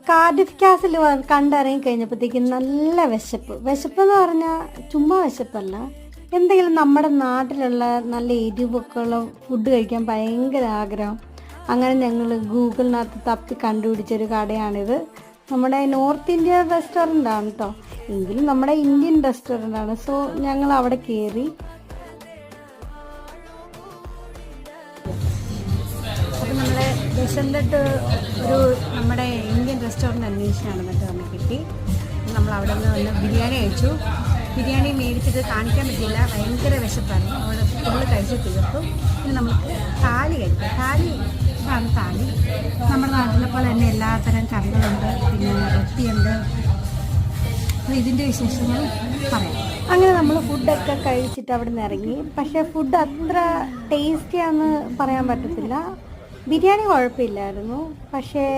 Cardiff castle കണ്ടിറങ്ങി കഴിഞ്ഞപ്പോഴത്തേക്കും നല്ല വിശപ്പെന്ന് പറഞ്ഞാൽ ചുമ്മാ വിശപ്പല്ല, എന്തെങ്കിലും നമ്മുടെ നാട്ടിലുള്ള നല്ല എരിവൊക്കെ ഉള്ള ഫുഡ് കഴിക്കാൻ ഭയങ്കര ആഗ്രഹം. അങ്ങനെ ഞങ്ങൾ ഗൂഗിളിനകത്ത് തപ്പി കണ്ടുപിടിച്ചൊരു കടയാണിത്. നമ്മുടെ നോർത്ത് ഇന്ത്യ റെസ്റ്റോറൻ്റ് ആണ് കേട്ടോ, എങ്കിലും നമ്മുടെ ഇന്ത്യൻ റെസ്റ്റോറൻ്റ് ആണ്. സോ ഞങ്ങൾ അവിടെ കയറി. അപ്പോൾ നമ്മളെ വിശന്നിട്ട് ഒരു നമ്മുടെ ഇന്ത്യൻ റെസ്റ്റോറൻറ്റ് അന്വേഷിച്ചാണ് എന്നിട്ട് നമുക്ക് കിട്ടി. നമ്മൾ അവിടെ നിന്ന് വന്ന് ബിരിയാണി കഴിച്ചു. ബിരിയാണി മേടിച്ചിട്ട് കാണിക്കാൻ പറ്റിയില്ല, ഭയങ്കര വിശപ്പായിരുന്നു. അവിടെ ഫുള്ള് കഴിച്ച് തീർത്തു. പിന്നെ നമുക്ക് താലി കഴിക്കാം. താലി നമ്മുടെ നാട്ടിലെ പോലെ തന്നെ എല്ലാത്തരം കറികളുണ്ട്, പിന്നെ റൊട്ടിയുണ്ട്. അപ്പോൾ ഇതിൻ്റെ വിശേഷങ്ങൾ പറയാം. അങ്ങനെ നമ്മൾ ഫുഡൊക്കെ കഴിച്ചിട്ട് അവിടെ നിന്ന് ഇറങ്ങി. പക്ഷേ ഫുഡ് അത്ര ടേസ്റ്റിയാണെന്ന് പറയാൻ പറ്റത്തില്ല. ബിരിയാണി കുഴപ്പമില്ലായിരുന്നു, പക്ഷേ